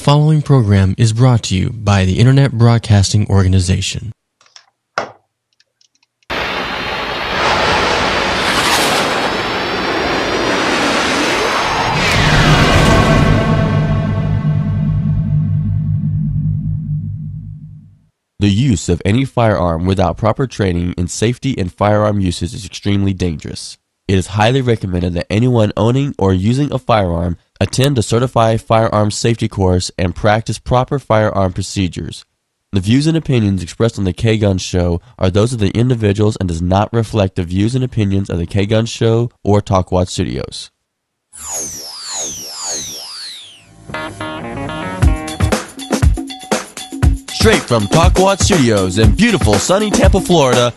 following program is brought to you by the Internet Broadcasting Organization. The use of any firearm without proper training in safety and firearm usage is extremely dangerous. It is highly recommended that anyone owning or using a firearm attend a certified firearms safety course and practice proper firearm procedures. The views and opinions expressed on the K-Gun Show are those of the individuals and does not reflect the views and opinions of the K-Gun Show or Talkwatch Studios. Straight from Talkwatch Studios in beautiful sunny Tampa, Florida,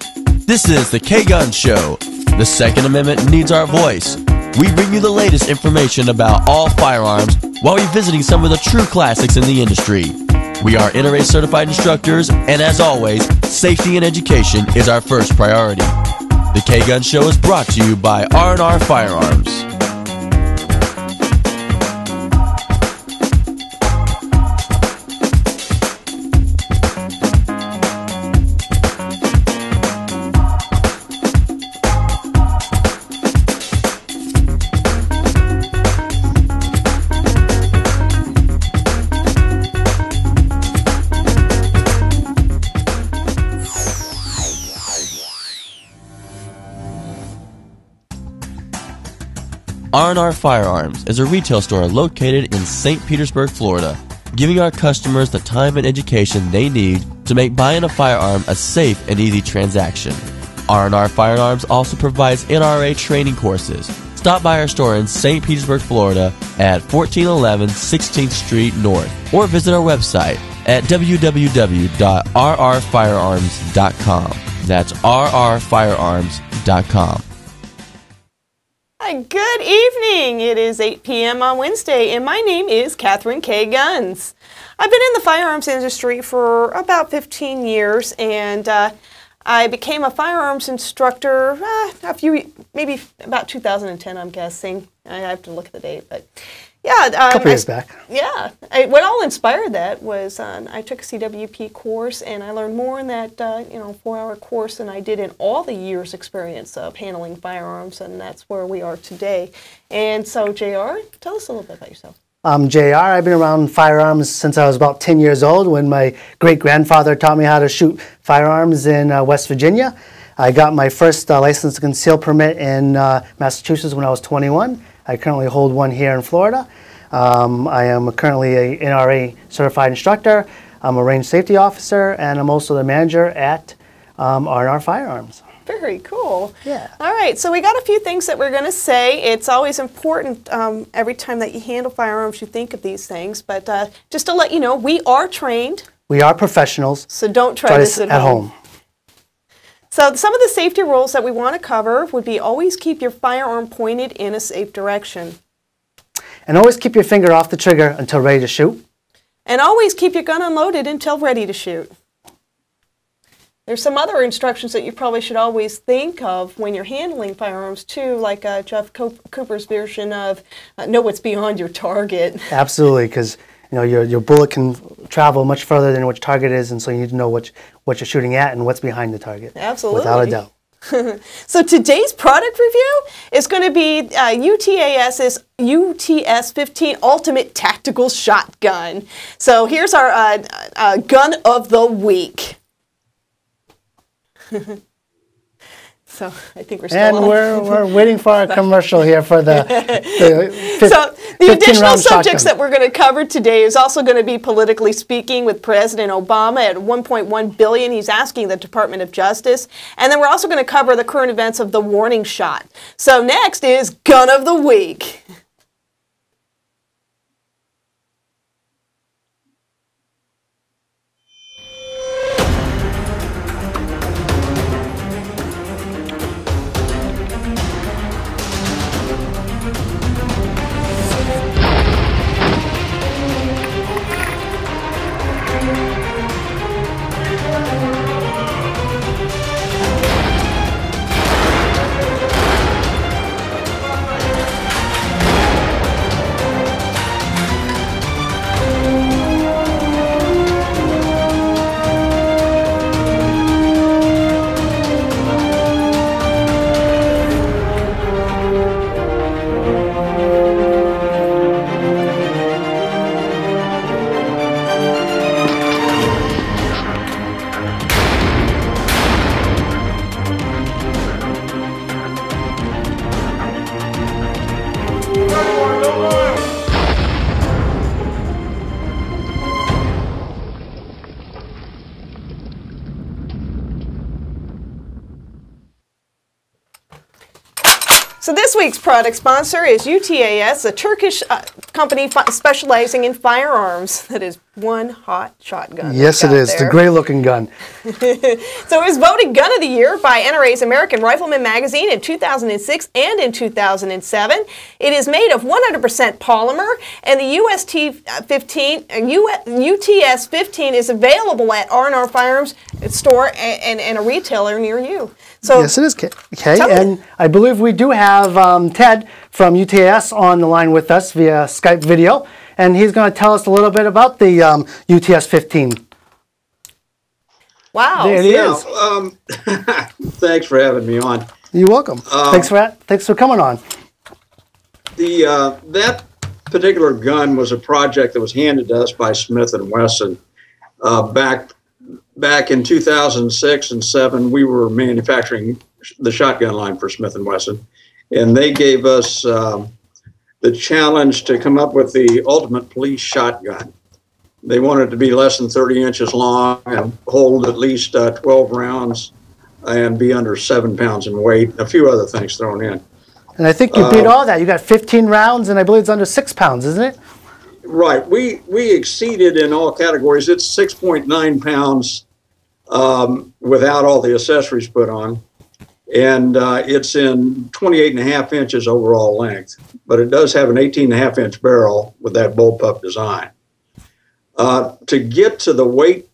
this is the K-Gun Show. The Second Amendment needs our voice. We bring you the latest information about all firearms while revisiting some of the true classics in the industry. We are NRA certified instructors, and as always, safety and education is our first priority. The K-Gun Show is brought to you by R&R Firearms. R&R Firearms is a retail store located in St. Petersburg, Florida, giving our customers the time and education they need to make buying a firearm a safe and easy transaction. R&R Firearms also provides NRA training courses. Stop by our store in St. Petersburg, Florida at 1411 16th Street North or visit our website at www.rrfirearms.com. That's rrfirearms.com. Good evening. It is 8 p.m. on Wednesday, and my name is Catherine K. Guns. I've been in the firearms industry for about 15 years, and I became a firearms instructor maybe about 2010, I'm guessing. I have to look at the date, but yeah. A couple years back. Yeah. What all inspired that was I took a CWP course, and I learned more in that 4-hour course than I did in all the years' experience of handling firearms, and that's where we are today. And so, JR, tell us a little bit about yourself. I'm JR. I've been around firearms since I was about 10 years old when my great-grandfather taught me how to shoot firearms in West Virginia. I got my first license to conceal permit in Massachusetts when I was 21. I currently hold one here in Florida. I am currently a NRA certified instructor. I'm a range safety officer, and I'm also the manager at R&R Firearms. Very cool. Yeah. All right, so we got a few things that we're going to say. It's always important every time that you handle firearms you think of these things, but just to let you know, we are trained. We are professionals. So don't try this at home. home. So some of the safety rules that we want to cover would be always keep your firearm pointed in a safe direction. And always keep your finger off the trigger until ready to shoot. And always keep your gun unloaded until ready to shoot. There's some other instructions that you probably should always think of when you're handling firearms too, like Jeff Cooper's version of know what's beyond your target. Absolutely, because your bullet can travel much further than what your target is, and so you need to know what you're shooting at and what's behind the target. Absolutely. Without a doubt. So today's product review is going to be UTAS's UTS-15 Ultimate Tactical Shotgun. So here's our gun of the week. So I think we're still and on. we're waiting for our commercial here for the So the additional subjects shotgun that we're going to cover today is also going to be politically speaking with President Obama at $1.1 billion. He's asking the Department of Justice. And then we're also going to cover the current events of the warning shot. So next is Gun of the Week. So this week's product sponsor is Utas, a Turkish company specializing in firearms. That is one hot shotgun. Yes, it is. It's a great-looking gun. So it was voted Gun of the Year by NRA's American Rifleman magazine in 2006 and in 2007. It is made of 100% polymer, and the UTS 15 is available at R&R Firearms store and a retailer near you. So yes, it is, Kay. And I believe we do have Ted from UTS on the line with us via Skype video, and he's going to tell us a little bit about the UTS 15. Wow. There it is. Thanks for having me on. You're welcome. Thanks for coming on. That particular gun was a project that was handed to us by Smith & Wesson. Back in 2006 and 7, we were manufacturing the shotgun line for Smith & Wesson, and they gave us the challenge to come up with the ultimate police shotgun. They wanted it to be less than 30 inches long and hold at least 12 rounds and be under 7 pounds in weight, a few other things thrown in. And I think you beat all that. You got 15 rounds, and I believe it's under 6 pounds, isn't it? Right. We exceeded in all categories. It's 6.9 pounds without all the accessories put on. And it's in 28.5 inches overall length. But it does have an 18.5 inch barrel with that bullpup design. To get to the weight,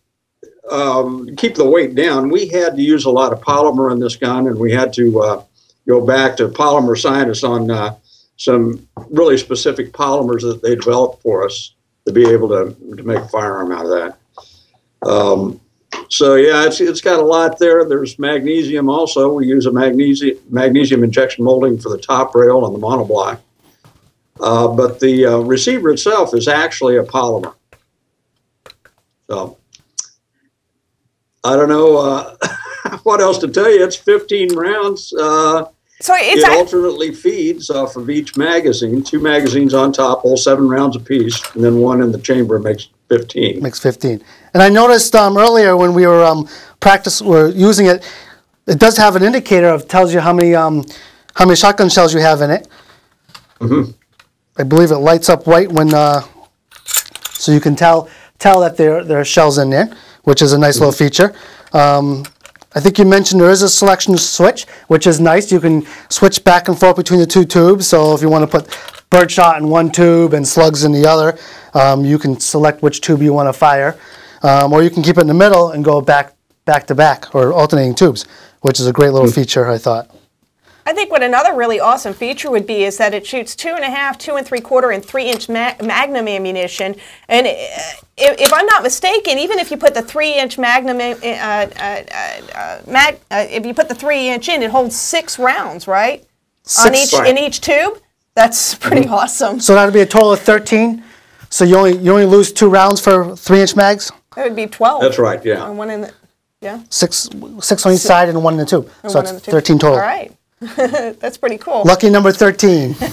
keep the weight down, we had to use a lot of polymer in this gun, and we had to go back to polymer scientists on some really specific polymers that they developed for us to be able to make a firearm out of that. So yeah, it's got a lot there. There's magnesium also. We use a magnesium injection molding for the top rail and the monoblock. But the receiver itself is actually a polymer. So I don't know what else to tell you. It's 15 rounds. So it alternately feeds off of each magazine. 2 magazines on top, all 7 rounds apiece, and then 1 in the chamber makes 15. Makes 15. And I noticed earlier when we were using it, it does have an indicator of tells you how many shotgun shells you have in it. Mm-hmm. I believe it lights up white when so you can tell that there are shells in there, which is a nice little feature. I think you mentioned there is a selection switch, which is nice. You can switch back and forth between the 2 tubes. So if you want to put birdshot in one tube and slugs in the other, you can select which tube you want to fire. Or you can keep it in the middle and go back to back, or alternating tubes, which is a great little feature, I thought. I think what another really awesome feature would be is that it shoots 2.5, 2 3/4, and 3-inch Magnum ammunition. And if I'm not mistaken, even if you put the 3-inch Magnum, if you put the 3-inch in, it holds 6 rounds, right? In each tube. That's pretty awesome. So that would be a total of 13. So you only lose 2 rounds for 3-inch mags. That would be 12. That's right. Yeah. And 1 in the, yeah. 6 on each side and 1 in the tube. So that's 13 total. All right. That's pretty cool. Lucky number 13. I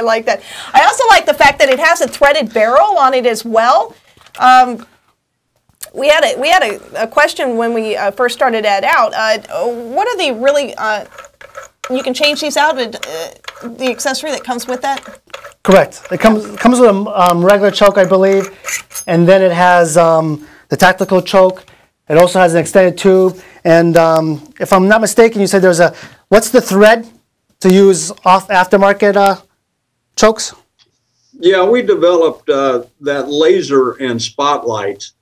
like that. I also like the fact that it has a threaded barrel on it as well. We had a question when we first started that out. What are the really? You can change these out. The accessory that comes with that. Correct. It comes with a regular choke, I believe, and then it has the tactical choke. It also has an extended tube, and if I'm not mistaken, you said there's what's the thread to use off aftermarket chokes? Yeah, we developed that laser and spotlight.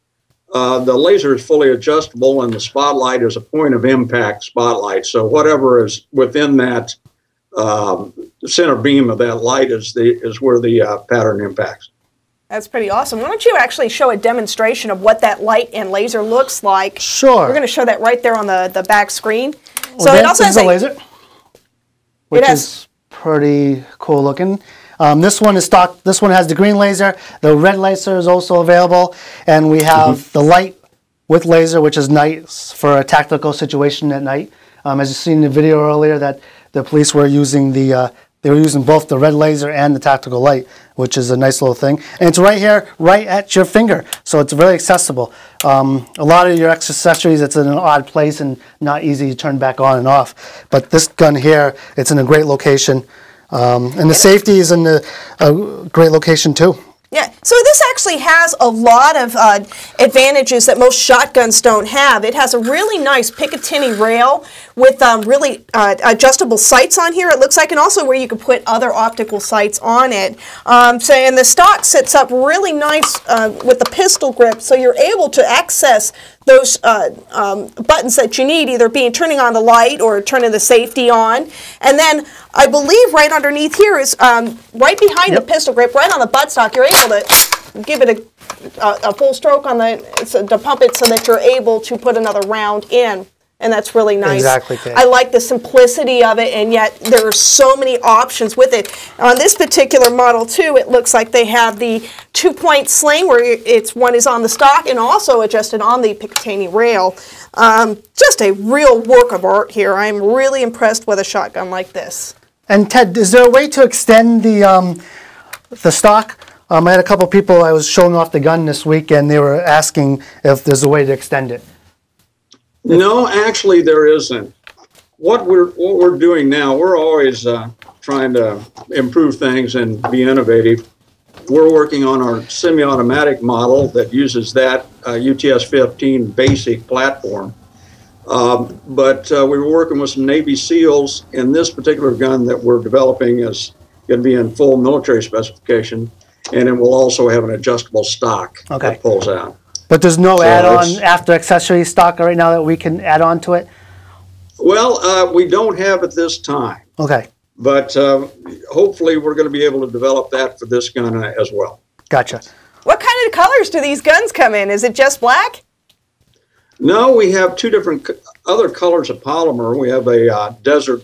The laser is fully adjustable, and the spotlight is a point of impact spotlight. So whatever is within that center beam of that light is where the pattern impacts. That's pretty awesome. Why don't you actually show a demonstration of what that light and laser looks like? Sure. We're going to show that right there on the back screen. So it also has a laser, which is pretty cool looking. This one is stock. This one has the green laser. The red laser is also available, and we have the light with laser, which is nice for a tactical situation at night. As you seen in the video earlier, that the police were using the They were using both the red laser and the tactical light, which is a nice little thing. And it's right here, right at your finger, so it's very accessible. A lot of your accessories, it's in an odd place and not easy to turn back on and off. But this gun here, it's in a great location. And the safety is in a great location too. Yeah, so this actually has a lot of advantages that most shotguns don't have. It has a really nice Picatinny rail with really adjustable sights on here, it looks like, and also where you can put other optical sights on it. And the stock sits up really nice with the pistol grip, so you're able to access those buttons that you need, either turning on the light or turning the safety on. And then I believe right underneath here is right behind the pistol grip, right on the buttstock, you're able to give it a full stroke on to pump it so that you're able to put another round in. And that's really nice. Exactly, Kate. I like the simplicity of it, and yet there are so many options with it. On this particular model, too, it looks like they have the 2-point sling, where one is on the stock and also adjusted on the Picatinny rail. Just a real work of art here. I'm really impressed with a shotgun like this. And Ted, is there a way to extend the stock? I had a couple people I was showing off the gun this week, and they were asking if there's a way to extend it. No, actually there isn't. What we're doing now, we're always trying to improve things and be innovative. We're working on our semi-automatic model that uses that UTS-15 basic platform. But we were working with some Navy SEALs, and this particular gun that we're developing is going to be in full military specification, and it will also have an adjustable stock that pulls out. But there's no add-on after accessory stock right now that we can add on to it? Well, we don't have at this time. Okay. But hopefully we're going to be able to develop that for this gun as well. Gotcha. What kind of colors do these guns come in? Is it just black? No, we have two different other colors of polymer. We have a desert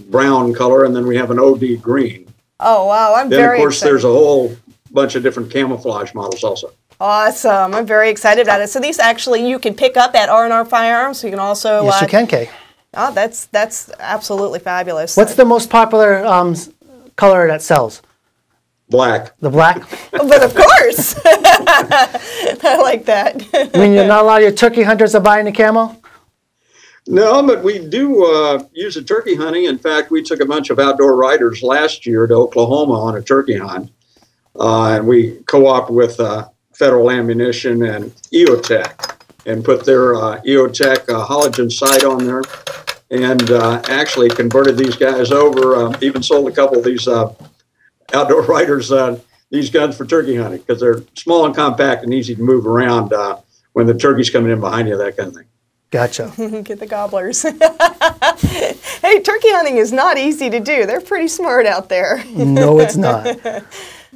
brown color, and then we have an OD green. Oh, wow. I'm very excited. Then, of course, there's a whole bunch of different camouflage models also. Awesome. I'm very excited about it. So these actually you can pick up at R&R Firearms. So you can also... Yes, you can, Kay. Oh, that's absolutely fabulous. What's the most popular color that sells? Black. The black? But of course. I like that. I mean, you're not a lot of your turkey hunters are buying the camo? No, but we do use it turkey hunting. In fact, we took a bunch of outdoor riders last year to Oklahoma on a turkey hunt. And we co-opted with Federal Ammunition and EOTech and put their EOTech halogen sight on there, and actually converted these guys over, even sold a couple of these outdoor riders these guns for turkey hunting, because they're small and compact and easy to move around when the turkey's coming in behind you, that kind of thing. Gotcha. Get the gobblers. Hey, turkey hunting is not easy to do. They're pretty smart out there. No, it's not.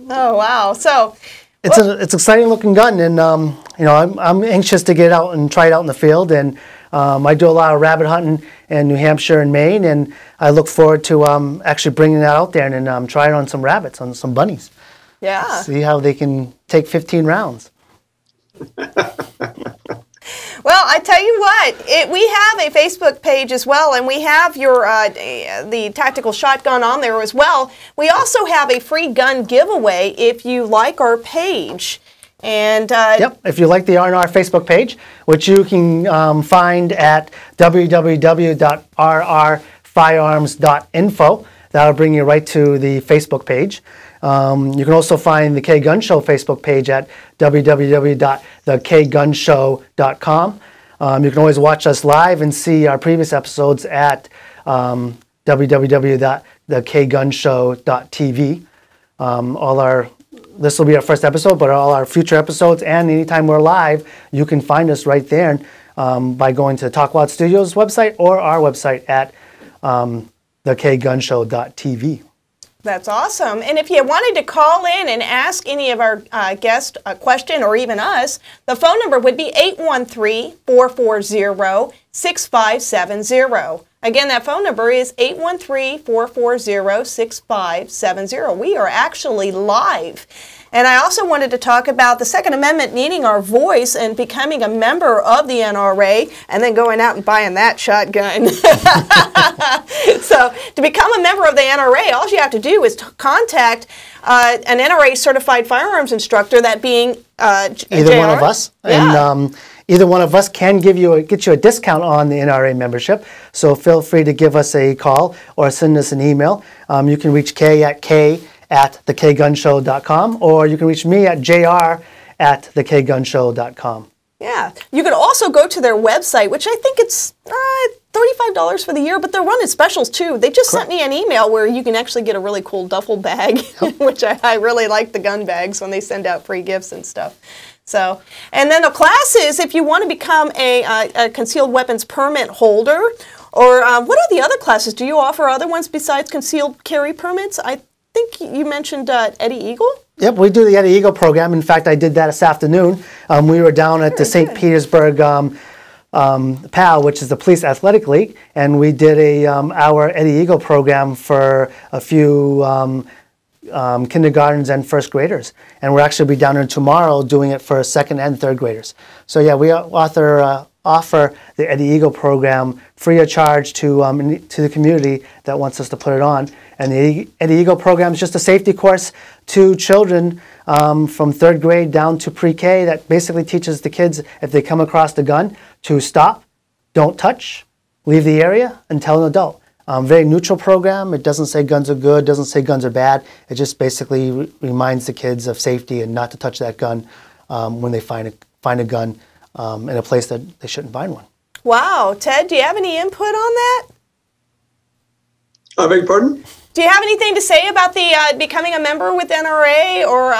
Oh, wow. So... It's an exciting looking gun, and you know, I'm anxious to get out and try it out in the field. And I do a lot of rabbit hunting in New Hampshire and Maine, and I look forward to actually bringing that out there and try it on some rabbits, on some bunnies. Yeah. See how they can take 15 rounds. Well, I tell you what, we have a Facebook page as well, and we have your the tactical shotgun on there as well. We also have a free gun giveaway if you like our page. And yep, if you like the R&R Facebook page, which you can find at www.rrfirearms.info. That'll bring you right to the Facebook page. You can also find the K Gun Show Facebook page at www.thekgunshow.com. You can always watch us live and see our previous episodes at www.thekgunshow.tv. This will be our first episode, but all our future episodes and anytime we're live, you can find us right there by going to Talk Wild Studios website or our website at thekgunshow.tv. That's awesome. And if you wanted to call in and ask any of our guests a question, or even us, the phone number would be 813-440-6570. Again, that phone number is 813-440-6570. We are actually live. And I also wanted to talk about the Second Amendment needing our voice and becoming a member of the NRA and then going out and buying that shotgun. So to become a member of the NRA, all you have to do is contact an NRA certified firearms instructor, that being either JR. one of us. Yeah. And either one of us can get you a discount on the NRA membership. So feel free to give us a call or send us an email. You can reach Kay at thekgunshow.com, or you can reach me at jr@thekgunshow.com. Yeah. You could also go to their website, which I think it's $35 for the year, but they're running specials too. They just sent me an email where you can actually get a really cool duffel bag, which I really like the gun bags when they send out free gifts and stuff. So, and then the classes, if you want to become a concealed weapons permit holder, or what are the other classes? Do you offer other ones besides concealed carry permits? I think you mentioned Eddie Eagle? Yep, we do the Eddie Eagle program. In fact, I did that this afternoon. We were down at the St. Petersburg PAL, which is the Police Athletic League, and we did our Eddie Eagle program for a few kindergartens and first graders. And we'll actually be down there tomorrow doing it for second and third graders. So yeah, we offer the Eddie Eagle program free of charge to the community that wants us to put it on. And the Eddie Eagle program is just a safety course to children from third grade down to pre-K that basically teaches the kids, if they come across the gun, to stop, don't touch, leave the area, and tell an adult. Very neutral program. It doesn't say guns are good, doesn't say guns are bad. It just basically reminds the kids of safety and not to touch that gun when they find a gun in a place that they shouldn't find one. Wow. Ted, do you have any input on that? I beg your pardon? Do you have anything to say about the becoming a member with NRA, or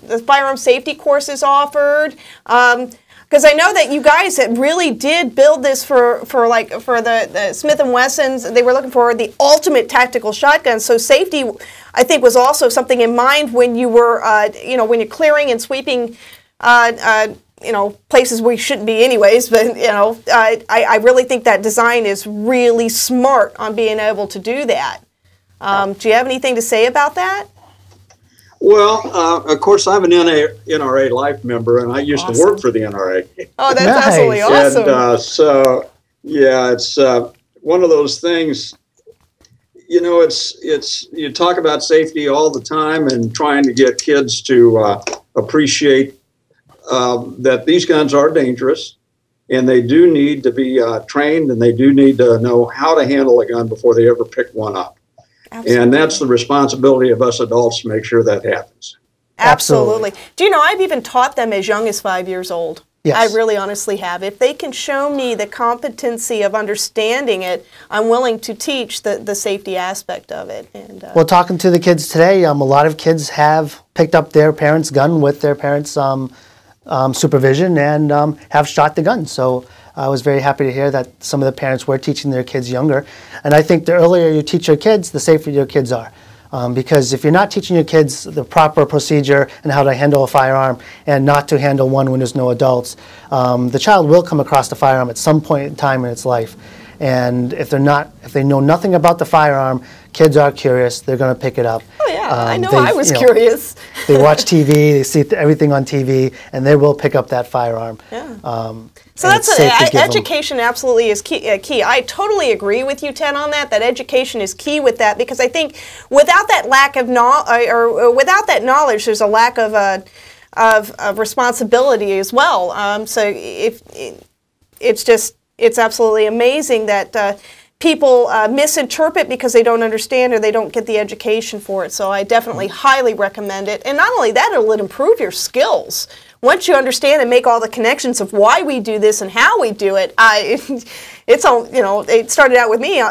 the firearm safety courses offered? Because I know that you guys really did build this for the Smith & Wessons. They were looking for the ultimate tactical shotgun. So safety, I think, was also something in mind when you were, when you're clearing and sweeping, places where you shouldn't be anyways. But, I really think that design is really smart on being able to do that. Do you have anything to say about that? Well, of course, I'm an NRA Life member, and I used to work for the NRA. Oh, that's Nice. absolutely awesome. And so, yeah, it's one of those things. It's you talk about safety all the time and trying to get kids to appreciate that these guns are dangerous, and they do need to be trained, and they do need to know how to handle a gun before they ever pick one up. Absolutely. And that's the responsibility of us adults to make sure that happens. Absolutely. Do you know, I've even taught them as young as 5 years old. Yes. I really honestly have. If they can show me the competency of understanding it, I'm willing to teach the safety aspect of it. And Well, talking to the kids today, a lot of kids have picked up their parents' gun with their parents' supervision and have shot the gun. So I was very happy to hear that some of the parents were teaching their kids younger. And I think the earlier you teach your kids, the safer your kids are. Because if you're not teaching your kids the proper procedure and how to handle a firearm and not to handle one when there's no adults, the child will come across the firearm at some point in time in its life. And if they know nothing about the firearm, kids are curious, they're going to pick it up. oh yeah, I know I was curious. They watch TV, they see everything on TV, and they will pick up that firearm. Yeah. So that's education absolutely is key. I totally agree with you, Ted, on that. That education is key with that, because I think without that lack of without that knowledge, there's a lack of responsibility as well. So it's absolutely amazing that people misinterpret because they don't understand or they don't get the education for it. So I definitely highly recommend it. And not only that, it'll improve your skills. Once you understand and make all the connections of why we do this and how we do it, it started out with me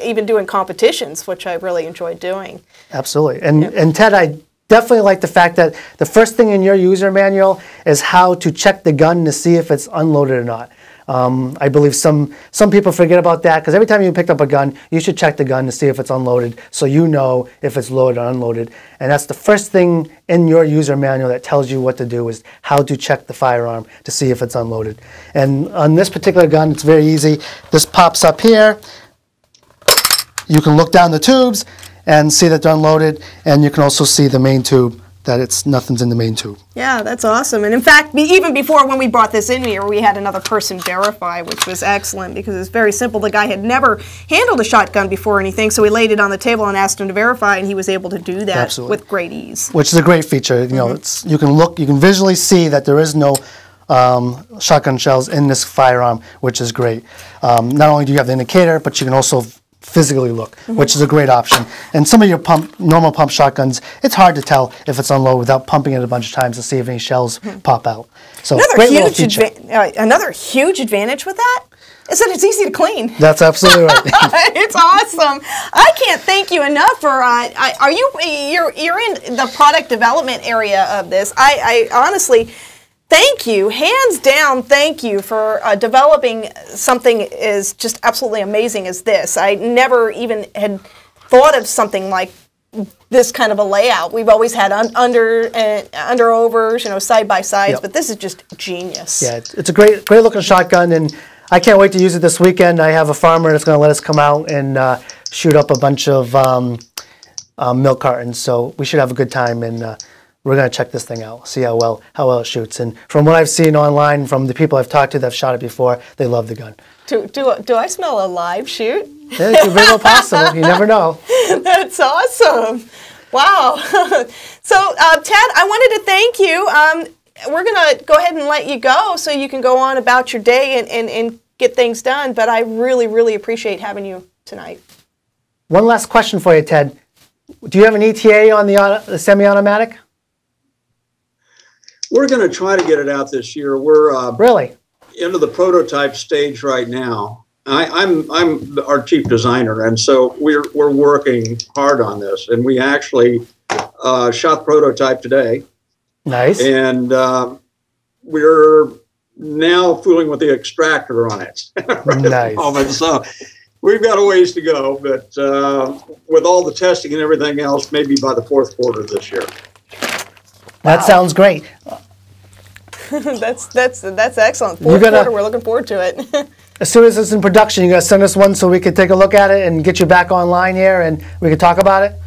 even doing competitions, which I really enjoyed doing. Absolutely. And Ted, I definitely like the fact that the first thing in your user manual is how to check the gun to see if it's unloaded or not. I believe some people forget about that, because every time you pick up a gun, you should check the gun to see if it's unloaded, so you know if it's loaded or unloaded. And that's the first thing in your user manual that tells you what to do, is how to check the firearm to see if it's unloaded. And on this particular gun, it's very easy. This pops up here. You can look down the tubes, and see that they're unloaded. And you can also see the main tube, that nothing's in the main tube. Yeah, that's awesome. And in fact, even before when we brought this in here, we had another person verify, which was excellent because it's very simple. The guy had never handled a shotgun before or anything, so we laid it on the table and asked him to verify, and he was able to do that with great ease. Which is a great feature. You know, you can visually see that there is no shotgun shells in this firearm, which is great. Not only do you have the indicator, but you can also physically look, which is a great option. And some of your normal pump shotguns, it's hard to tell if it's unloaded without pumping it a bunch of times to see if any shells pop out. So another huge advantage with that is that it's easy to clean. That's absolutely right. It's awesome. I can't thank you enough for. You're in the product development area of this. I honestly. Thank you, hands down, thank you for developing something as just absolutely amazing as this. I never even had thought of something like this kind of a layout. We've always had under-overs, you know, side-by-sides, but this is just genius. Yeah, it's a great looking shotgun, and I can't wait to use it this weekend. I have a farmer that's going to let us come out and shoot up a bunch of milk cartons, so we should have a good time, and we're going to check this thing out, see how well it shoots. And from what I've seen online, from the people I've talked to that have shot it before, they love the gun. Do I smell a live shoot? Yeah, it's very well possible. You never know. That's awesome. Wow. So, Ted, I wanted to thank you. We're going to go ahead and let you go so you can go on about your day and get things done. But I really, really appreciate having you tonight. One last question for you, Ted. Do you have an ETA on the semi-automatic? We're going to try to get it out this year. We're really into the prototype stage right now. I'm our chief designer, and so we're working hard on this. And we actually shot the prototype today. Nice. And we're now fooling with the extractor on it. Nice. So we've got a ways to go, but with all the testing and everything else, maybe by the fourth quarter of this year. That sounds great. That's excellent. Fourth quarter, we're looking forward to it. As soon as it's in production, you got to send us one so we can take a look at it and get you back online here and we can talk about it?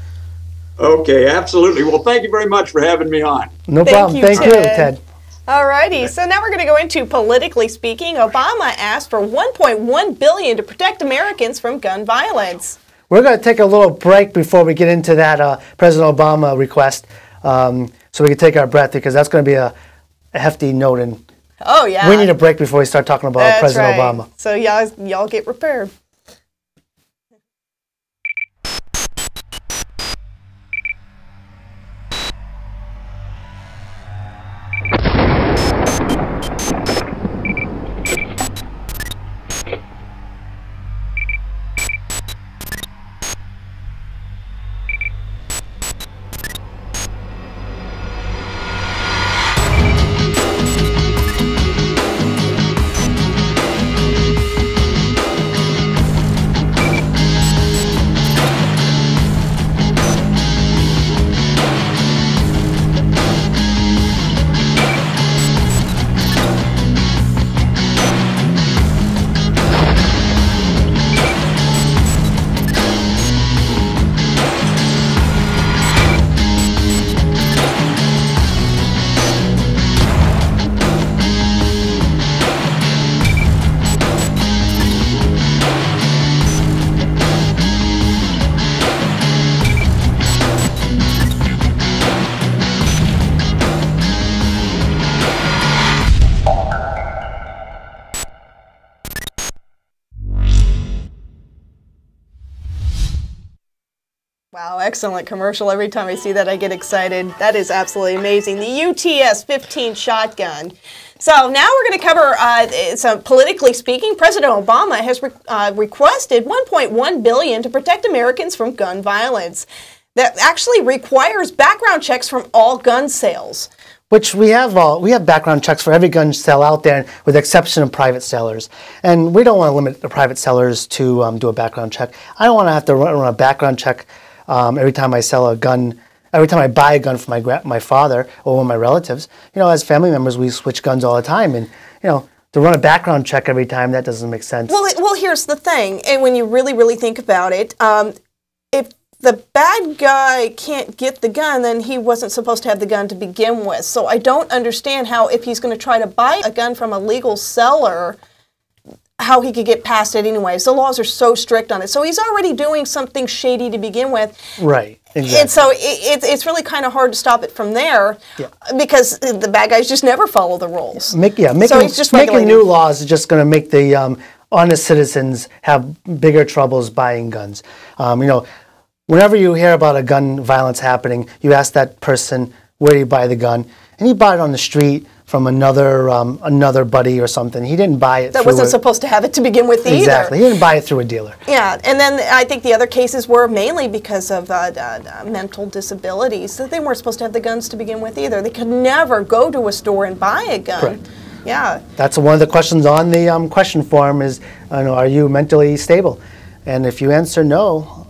Okay, absolutely. Well, thank you very much for having me on. No problem. Thank you, Ted. All righty. So now we're going to go into politically speaking. Obama asked for $1.1 billion to protect Americans from gun violence. We're going to take a little break before we get into that President Obama request. So we can take our breath because that's going to be a hefty note. And we need a break before we start talking about President Obama. So y'all get prepared. Wow, excellent commercial. Every time I see that, I get excited. That is absolutely amazing. The UTS 15 shotgun. So now we're going to cover some politically speaking. President Obama has requested $1.1 billion to protect Americans from gun violence. That actually requires background checks from all gun sales. Which we have background checks for every gun sale out there, with the exception of private sellers. And we don't want to limit the private sellers to do a background check. I don't want to have to run a background check every time I sell a gun, every time I buy a gun for my father or one of my relatives. You know, as family members, we switch guns all the time, and you know, to run a background check every time, that doesn't make sense. Well, here's the thing, and when you really, really think about it, if the bad guy can't get the gun, then he wasn't supposed to have the gun to begin with. So I don't understand how, if he's going to try to buy a gun from a legal seller, how he could get past it anyways. The laws are so strict on it. So he's already doing something shady to begin with. Right, exactly. And so it's really kind of hard to stop it from there, because the bad guys just never follow the rules. Making new laws is just going to make the honest citizens have bigger troubles buying guns. Whenever you hear about a gun violence happening, you ask that person, where do you buy the gun? And he bought it on the street from another buddy or something. He didn't buy it. That wasn't supposed to have it to begin with either. Exactly. He didn't buy it through a dealer. Yeah, and then I think the other cases were mainly because of mental disabilities. That they weren't supposed to have the guns to begin with either. They could never go to a store and buy a gun. Correct. Yeah. That's one of the questions on the question form is, are you mentally stable? And if you answer no,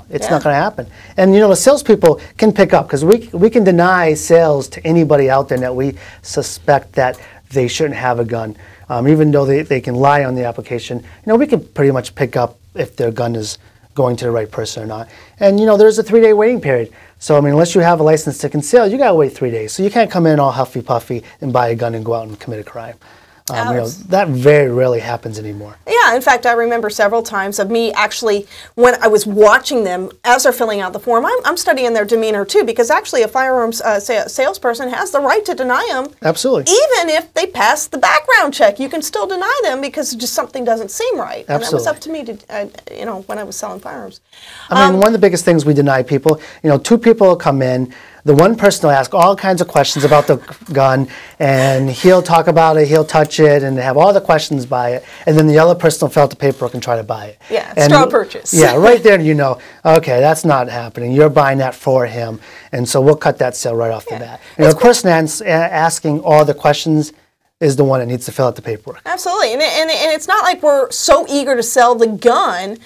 it's not going to happen. And the salespeople can pick up, because we can deny sales to anybody out there that we suspect that they shouldn't have a gun, even though they can lie on the application. We can pretty much pick up if their gun is going to the right person or not. And there's a 3-day waiting period. So unless you have a license to conceal, you got to wait 3 days. So you can't come in all huffy puffy and buy a gun and go out and commit a crime. That very rarely happens anymore. Yeah, in fact, I remember several times of me actually, when I was watching them as they're filling out the form, I'm studying their demeanor too, because actually a firearms salesperson has the right to deny them. Absolutely. Even if they pass the background check, you can still deny them because just something doesn't seem right. Absolutely. And that was up to me to, when I was selling firearms. One of the biggest things we deny people, 2 people will come in. The one person will ask all kinds of questions about the gun, and he'll talk about it, he'll touch it, and have all the questions by it, and then the other person will fill out the paperwork and try to buy it. Yeah, straw purchase. Yeah, right there okay, that's not happening. You're buying that for him, and so we'll cut that sale right off the bat. The person asking all the questions is the one that needs to fill out the paperwork. Absolutely, and it's not like we're so eager to sell the gun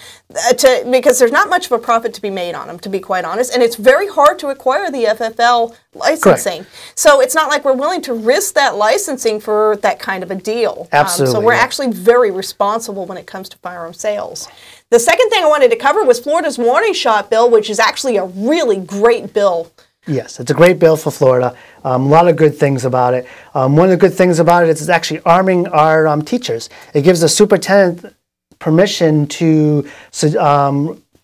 because there's not much of a profit to be made on them, to be quite honest, and it's very hard to acquire the FFL licensing. Correct. So it's not like we're willing to risk that licensing for that kind of a deal. Absolutely. So we're actually very responsible when it comes to firearm sales. The second thing I wanted to cover was Florida's warning shot bill, which is actually a really great bill. Yes, it's a great bill for Florida. A lot of good things about it. One of the good things about it is it's actually arming our teachers. It gives the superintendent permission to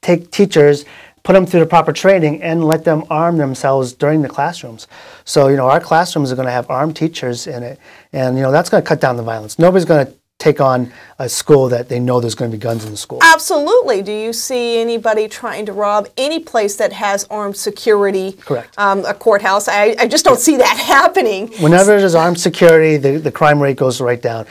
take teachers, put them through the proper training, and let them arm themselves during the classrooms. So, our classrooms are going to have armed teachers in it, and, that's going to cut down the violence. Nobody's going to take on a school that they know there's going to be guns in the school. Absolutely. Do you see anybody trying to rob any place that has armed security? Correct. A courthouse? I just don't see that happening. Whenever there's armed security, the crime rate goes right down.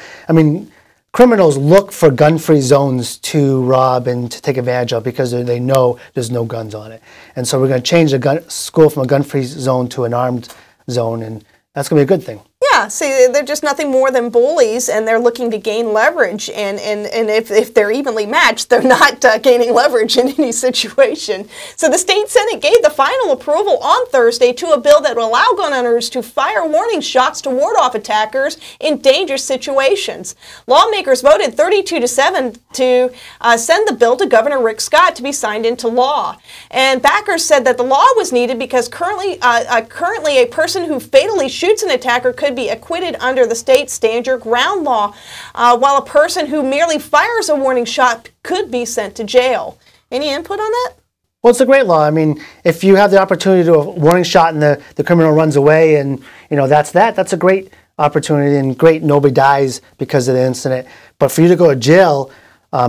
Criminals look for gun-free zones to rob and to take advantage of because they know there's no guns on it. And so we're going to change the school from a gun-free zone to an armed zone, and that's going to be a good thing. Yeah, see, they're just nothing more than bullies, and they're looking to gain leverage. And if they're evenly matched, they're not gaining leverage in any situation. So the state Senate gave the final approval on Thursday to a bill that will allow gun owners to fire warning shots to ward off attackers in dangerous situations. Lawmakers voted 32-7 to send the bill to Governor Rick Scott to be signed into law. And backers said that the law was needed because currently a person who fatally shoots an attacker could be acquitted under the state's stand your ground law, while a person who merely fires a warning shot could be sent to jail. Any input on that? Well, it's a great law. If you have the opportunity to do a warning shot and the criminal runs away and, that's a great opportunity and great nobody dies because of the incident. But for you to go to jail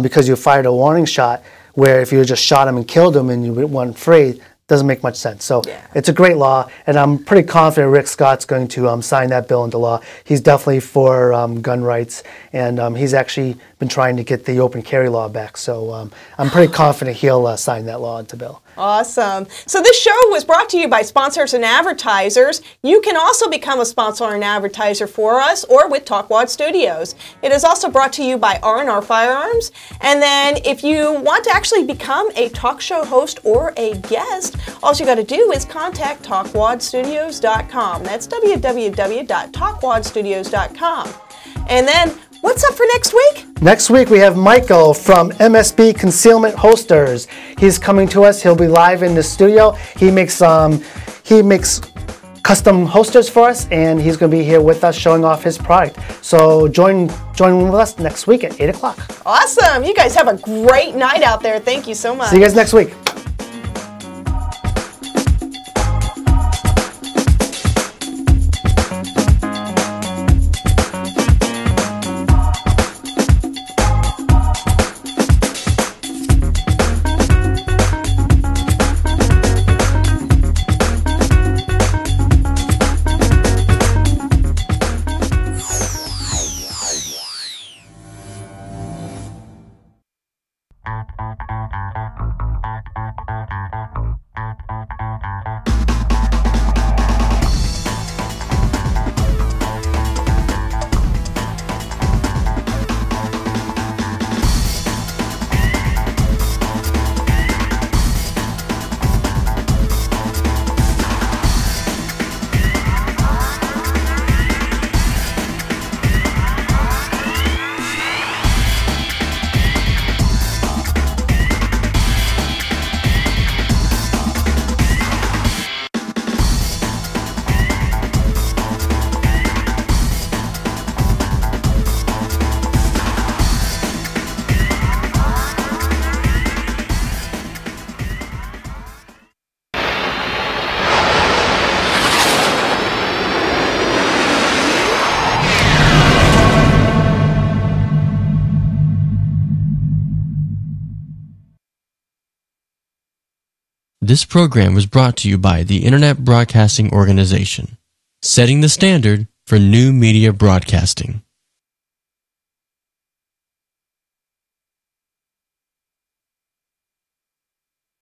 because you fired a warning shot, where if you just shot him and killed him and you went free, doesn't make much sense. So it's a great law, and I'm pretty confident Rick Scott's going to sign that bill into law. He's definitely for gun rights, and he's actually been trying to get the open carry law back. So I'm pretty confident he'll sign that law into bill. Awesome. So this show was brought to you by sponsors and advertisers. You can also become a sponsor and advertiser for us or with Talkwad Studios. It is also brought to you by R&R Firearms. And then if you want to actually become a talk show host or a guest, all you got to do is contact talkwadstudios.com. That's www.talkwadstudios.com. And then What's up for next week? Next week we have Michael from MSB Concealment Holsters. He's coming to us. He'll be live in the studio. He makes custom holsters for us, and he's going to be here with us showing off his product. So join with us next week at 8 o'clock. Awesome. You guys have a great night out there. Thank you so much. See you guys next week. This program was brought to you by the Internet Broadcasting Organization, setting the standard for new media broadcasting.